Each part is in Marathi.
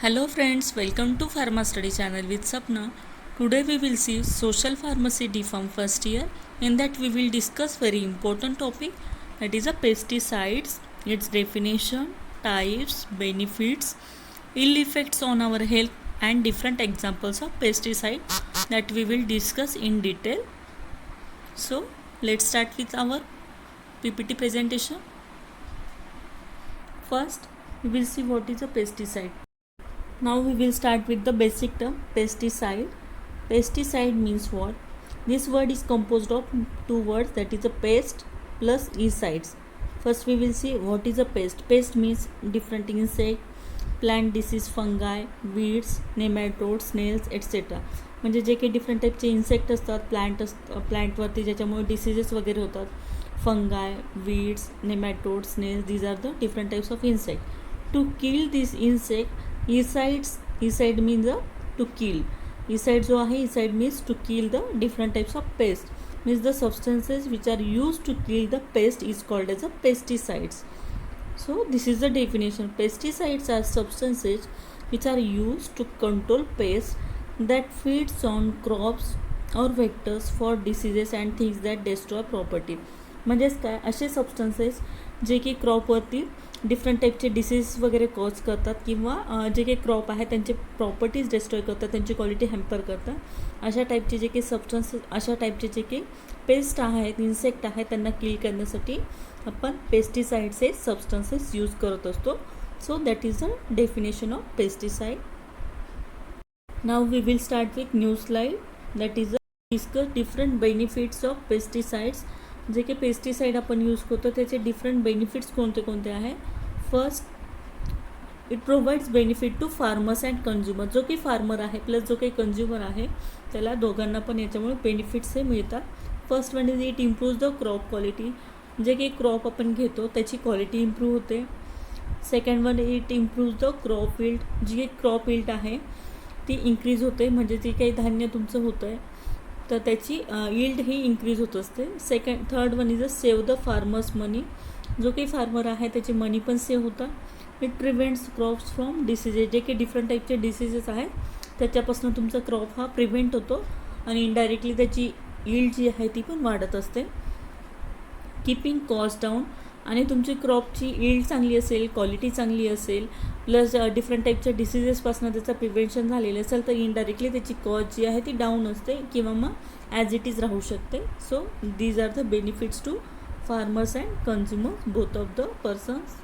Hello friends, welcome to Pharma Study channel with Sapna. Today we will see Social Pharmacy D.Pharm first year. In that we will discuss very important topic, that is a pesticides, its definition, types, benefits, ill effects on our health and different examples of pesticide that we will discuss in detail. So let's start with our PPT presentation. First we will see what is a pesticide. Now we will start with the basic term pesticide. Pesticide means what? This word is composed of two words, that is a pest plus icides. First we will see what is a pest. Pest means different insect, plant disease, fungi, weeds, nematodes, snails, etc. म्हणजे जे काही डिफरंट टाईपचे इन्सेक्ट असतात प्लांटवरती ज्याच्यामुळे डिसीजेस वगैरे होतात, fungi, weeds, nematode, snails, these are the different types of insect. To kill this insect, icide means to kill. Icide जो आहे, icide means to kill the different types of pest. Means the substances which are use to kill the pest is called as a pesticides. So this is the definition. Pesticides are substances which are used to control pests that feeds on crops or vectors for diseases and things that destroy property. म्हणजेच काय, असे सबस्टन्सेस जे की क्रॉपवरती डिफरंट टाईपचे डिसीज वगैरे कॉज करतात किंवा जे काही क्रॉप आहे त्यांचे प्रॉपर्टीज डिस्ट्रॉय करतात, त्यांची क्वालिटी हॅम्पर करतात. अशा टाईपचे जे काही सबस्टन्सेस, अशा टाईपचे जे काही पेस्ट आहेत, इन्सेक्ट आहेत, त्यांना किल करण्यासाठी आपण पेस्टिसाइड्स हे सबस्टन्सेस यूज करत असतो. So that is the definition of pesticide. Now we will start with new slide, that is discuss different benefits of pesticides. जे काही पेस्टिसाइड आपण यूज करतो त्याचे डिफरंट बेनिफिट्स कोणते कोणते आहे. First, it provides benefit to farmers and consumer. जो काही फार्मर आहे प्लस जो काही कन्झ्युमर आहे त्याला दोघांना पण याच्यामुळे बेनिफिट्स हे मिळतात. First one is it improves the crop quality. जे काही क्रॉप आपण घेतो त्याची क्वालिटी इम्प्रूव्ह होते. Second one, it improves the crop yield. जी काही क्रॉप यील्ड आहे ती इन्क्रीज होते, म्हणजे जे काही धान्य तुमचं होतं आहे तर त्याची यील्ड ही इन्क्रीज होत असते. Third one is a save the farmers money. जो काही फार्मर आहे त्याची मनी पण सेव्ह होतात. It prevents crops from diseases. जे काही डिफरंट टाईपचे डिसीजेस आहेत त्याच्यापासून तुमचा क्रॉप हा प्रिव्हेंट होतो आणि इनडायरेक्टली त्याची यील्ड जी आहे ती पण वाढत असते. Keeping cost down. आणि तुमची क्रॉपची यील्ड चांगली असेल, क्वालिटी चांगली असेल, प्लस डिफरंट टाईपच्या डिसीजेसपासून त्याचं प्रिव्हेन्शन झालेलं असेल तर इनडायरेक्टली त्याची कॉस्ट जी आहे ती डाऊन असते किंवा मग ॲज इट इज राहू शकते. So these are the benefits to farmers and consumers, both of the persons.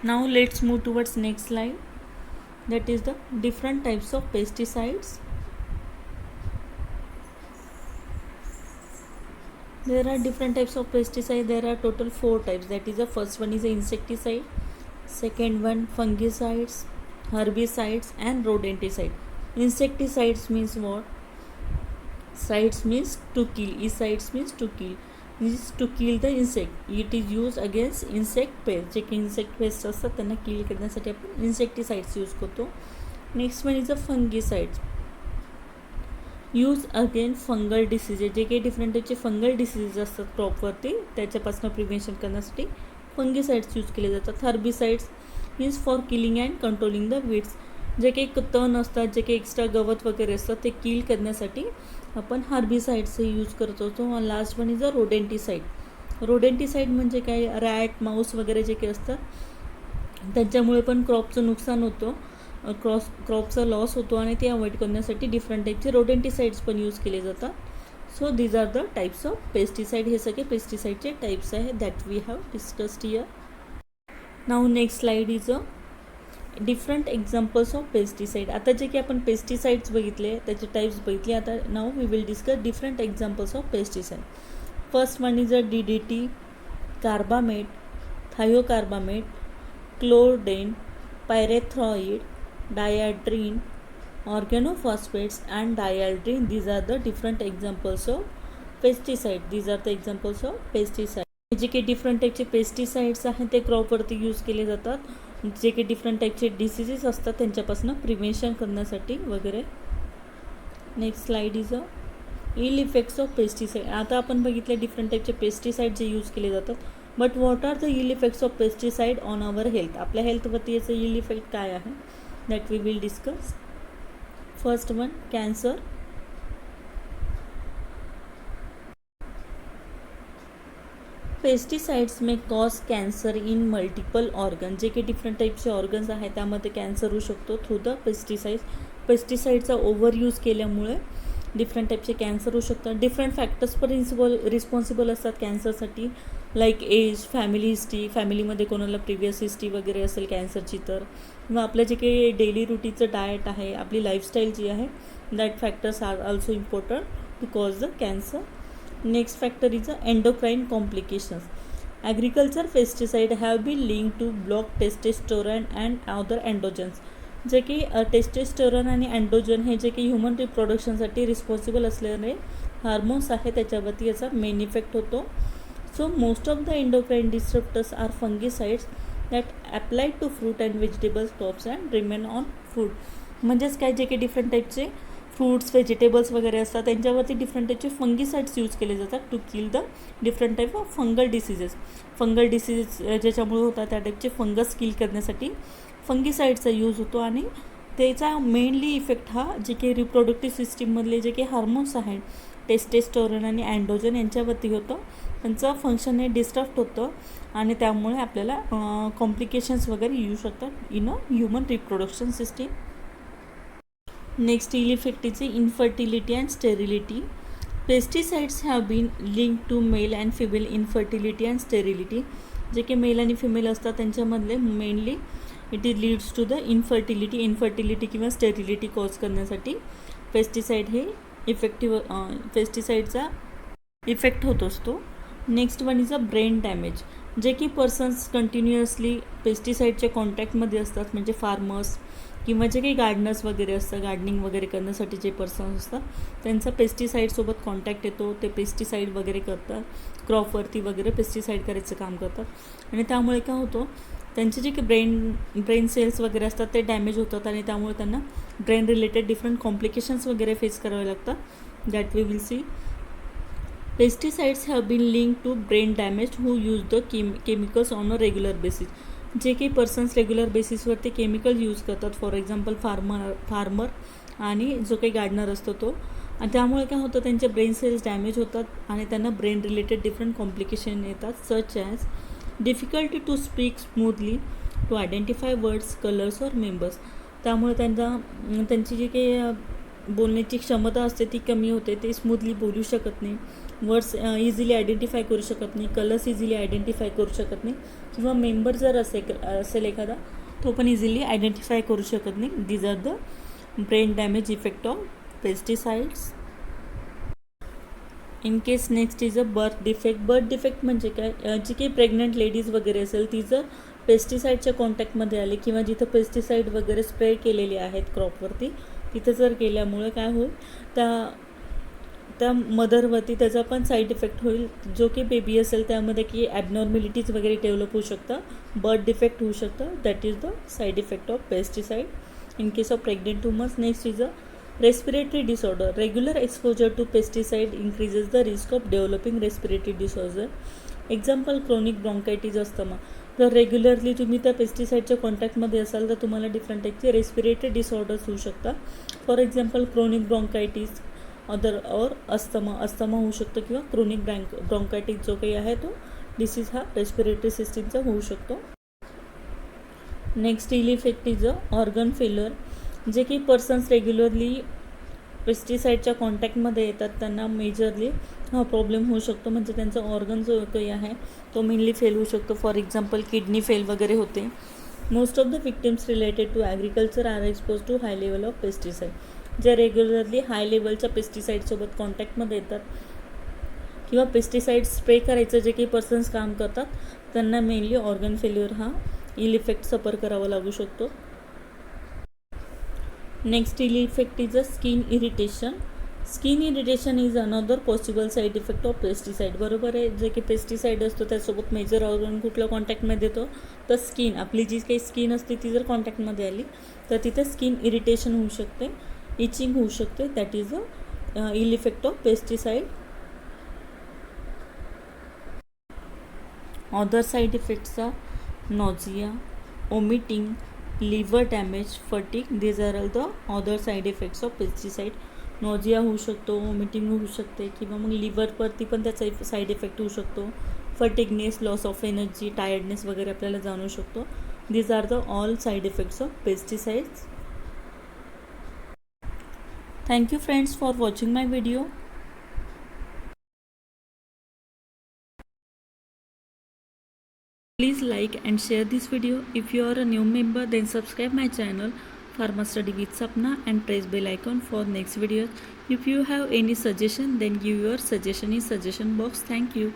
Now let's move towards next slide, that is the different types of pesticides. There are different types of pesticide. There are total 4 types. That is the first one is insecticide, second one fungicides, herbicides and rodenticide. Insecticides means what? Sides means to kill. Icides means to kill. This is to kill the insect. It is used against insect pest. जे काही insect pest असतात त्यांना किल करण्यासाठी आपण insecticides यूज करतो. Next one is a fungicides. Use again fungal diseases. जे काही डिफरंट टाईपचे फंगल डिसीजेस असतात क्रॉपवरती त्याच्यापासून प्रिव्हेन्शन करण्यासाठी फंगिसाइड्स यूज केले जातात. Herbicides means for killing and controlling the weeds. जे काही तण असतात, जे काही एक्स्ट्रा गवत वगैरे असतात ते किल करण्यासाठी आपण हर्बिसाइड्स हे यूज करत होतो. Last one is a rodenticide. Rodenticide म्हणजे काय, रॅट, माऊस वगैरे जे काही असतात त्यांच्यामुळे पण क्रॉपचं नुकसान होतं, क्रॉपचा लॉस होतो आणि ते अवॉइड करण्यासाठी डिफरंट टाईपचे रोडेंटिसाइड्स पण यूज केले जातात. So these are the types of pesticide. हे सगळे पेस्टिसाइडचे टाईप्स आहे that we have discussed here. Now next slide is a different examples of pesticide. आता जे की आपण पेस्टिसाइड्स बघितले त्याचे टाईप्स बघितले, आता now we will discuss different examples of pesticide. First one is a DDT, carbamate, thiocarbamate, chlordane, pyrethroid, dieldrin, organophosphates and dialdrin. These are the different examples of pesticide. These are the examples of pesticide. जे काही डिफरंट टाईपचे पेस्टिसाइड्स आहेत ते क्रॉपवरती यूज केले जातात. जे काही डिफरंट टाईपचे डिसीजेस असतात त्यांच्यापासून प्रिव्हेन्शन करण्यासाठी वगैरे. Next slide is a ill effects of pesticide. आता आपण बघितले डिफरंट टाईपचे पेस्टिसाइड जे यूज केले जातात. But what are the ill effects of pesticide on our health. आपल्या हेल्थवरती याचं इल इफेक्ट काय आहे that we will discuss. First one, cancer. Pesticides may cause cancer in multiple organ. जे काही डिफरंट टाईपचे ऑर्गन्स आहेत त्यामध्ये कॅन्सर होऊ शकतो थ्रू द पेस्टिसाइड्स. पेस्टिसाइडचा ओव्हर यूज केल्यामुळे डिफरंट टाईपचे कॅन्सर होऊ शकतात. डिफरंट फॅक्टर्स पण रिस्पॉन्सिबल असतात कॅन्सरसाठी, लाईक एज, फॅमिली हिस्ट्री, फॅमिलीमध्ये कोणाला प्रिव्हियस हिस्ट्री वगैरे असेल कॅन्सरची तर, किंवा आपलं जे काही डेली रुटीनचं डाएट आहे, आपली लाईफस्टाईल जी आहे, that factors are also important to cause the cancer. Next factor is endocrine complications. Agriculture pesticide have been link to block testosterone and other androgens. जे की टेस्टेस्टोरन आणि अँड्रोजन हे जे की ह्युमन रिप्रोडक्शनसाठी रिस्पॉन्सिबल असलेले हार्मोन्स आहे त्याच्यावरती याचा मेन इफेक्ट होतो. So most of the endocrine disruptors are fungicides that applied to fruit and vegetables, crops and remain on food. म्हणजेच काय, जे काही डिफरंट टाईपचे फ्रूट्स, व्हेजिटेबल्स वगैरे असतात त्यांच्यावरती डिफरंट टाईपचे फंगिसाइड्स यूज केले जातात to kill the different type of fungal diseases. Fungal diseases ज्याच्यामुळे होतात त्या टाईपचे फंगस किल करण्यासाठी फंगिसाइडचा यूज होतो. आणि त्याचा मेनली इफेक्ट हा जे काही रिप्रोडक्टिव्ह सिस्टीममधले जे काही हार्मोन्स आहेत टेस्टेस्टोरन आणि अँड्रोजन यांच्यावरती होतं. त्यांचं फंक्शन हे डिस्टर्ब होतं आणि त्यामुळे आपल्याला कॉम्प्लिकेशन्स वगैरे येऊ शकतात in a human reproduction system. Next ill effect is infertility and sterility. Pesticides have been link to male and female infertility and sterility. जे काही मेल आणि फिमेल असतात त्यांच्यामधले mainly it is leads to the infertility किंवा स्टेरिलिटी कॉज करण्यासाठी पेस्टिसाइड हे पेस्टिसाइडचा इफेक्ट होत असतो. Next one is a brain damage. जे की पर्सन्स कंटिन्युअसली पेस्टिसाइडच्या कॉन्टॅक्टमध्ये असतात, म्हणजे फार्मर्स किंवा जे काही गार्डनर्स वगैरे असतात, गार्डनिंग वगैरे करण्यासाठी जे पर्सन्स असतात त्यांचा पेस्टिसाईडसोबत कॉन्टॅक्ट येतो. ते पेस्टिसाईड वगैरे करतात, क्रॉपवरती वगैरे पेस्टिसाईड करायचं काम करतात. आणि त्यामुळे काय होतं, त्यांचे जे काही ब्रेन सेल्स वगैरे असतात ते डॅमेज होतात आणि त्यामुळे त्यांना ब्रेन रिलेटेड डिफरंट कॉम्प्लिकेशन्स वगैरे फेस करावे लागतात. That we will see. Pesticides have been link to brain damage who use the chemicals on a regular basis. जे काही पर्सन्स रेग्युलर बेसिसवरती केमिकल यूज करतात, फॉर एक्झाम्पल फार्मर आणि जो काही गार्डनर असतो तो, आणि त्यामुळे काय होतं त्यांचे ब्रेन सेल्स डॅमेज होतात आणि त्यांना ब्रेन रिलेटेड डिफरंट कॉम्प्लिकेशन येतात, such as difficulty to speak smoothly, to identify words, colours और मेंबर्स. त्यामुळे त्यांची जी काही बोलण्याची क्षमता असते ती कमी होते, ते स्मूथली बोलू शकत नाही, वर्ड्स इझिली आयडेंटिफाय करू शकत नाही, कलर्स इझिली आयडेंटिफाय करू शकत नाही, किंवा मेंबर जर असेल एखादा तो पण इझिली आयडेंटिफाय करू शकत नाही. These are the brain damage effect of pesticides. In case next is a birth defect. Birth defect म्हणजे काय, जी काही प्रेग्नंट लेडीज वगैरे असेल ती जर पेस्टिसाईडच्या कॉन्टॅक्टमध्ये आली किंवा जिथं पेस्टिसाईड वगैरे स्प्रे केलेले आहेत क्रॉपवरती तिथं जर केल्यामुळे काय होईल, त्या मदरवरती त्याचा पण साईड इफेक्ट होईल. जो की बेबी असेल त्यामध्ये की ॲबनॉर्मॅलिटीज वगैरे डेव्हलप होऊ शकतं, बर्थ डिफेक्ट होऊ शकतं. That is the side effect of pesticide in case of pregnant womans. Next is a respiratory disorder. Regular exposure to pesticide increases the risk of developing respiratory disorder. Example, chronic bronchitis, asthma. जर रेग्युलरली तुम्ही त्या पेस्टिसाईडच्या कॉन्टॅक्टमध्ये असाल तर तुम्हाला डिफरंट टाईपचे रेस्पिरेटरी डिसऑर्डर्स होऊ शकतात. फॉर एक्झाम्पल क्रोनिक ब्रॉन्कायटिस और अस्थमा होऊ शकतो, किंवा क्रोनिक ब्रॉन्कायटिस जो काही आहे तो डिसीज हा रेस्पिरेटरी सिस्टीमचा होऊ शकतो. Next ill effect is a organ failure. जे की पर्सन्स रेग्युलरली पेस्टिसाईडच्या कॉन्टॅक्टमध्ये येतात त्यांना मेजरली हा प्रॉब्लेम होऊ शकतो, म्हणजे त्यांचा ऑर्गन जो काही आहे तो मेनली फेल होऊ शकतो. फॉर एक्झाम्पल किडनी फेल वगैरे होते. Most of the victims related to agriculture are expose to high level of pesticide. जे रेग्युलरली हाय लेवलच्या पेस्टिसाईडसोबत कॉन्टॅक्टमध्ये येतात किंवा पेस्टिसाईड स्प्रे करायचं जे काही पर्सन्स काम करतात त्यांना मेनली ऑर्गन फेल्युअर हा इल इफेक्ट सफर करावा लागू शकतो. Next ill effect is a skin irritation. Skin irritation is another possible side effect of pesticide. बरोबर आहे, जे की पेस्टिसाईड असतो त्यासोबत मेजर ऑर्गन कुठल्या कॉन्टॅक्टमध्ये येतो तर स्किन. आपली जी काही स्किन असते ती जर कॉन्टॅक्टमध्ये आली तर तिथे स्किन इरिटेशन होऊ शकते, इचिंग होऊ शकते. That is a ill effect of pesticide. Other side effects are nausea, vomiting, liver damage, fatigue. These are all the other side effects of pesticide. नॉझिया होऊ शकतो, वॉमिटिंग होऊ शकते किंवा मग लिव्हरवरती पण त्याचा साईड इफेक्ट होऊ शकतो. Fatigueness, loss of energy, tiredness वगैरे आपल्याला जाणवू शकतो. These are the all side effects of pesticides. Thank you friends for watching my video. Please like and share this video. If you are a new member, then subscribe my channel Pharma Study with Sapna and press bell icon for next videos. If you have any suggestion, then give your suggestion in suggestion box. Thank you.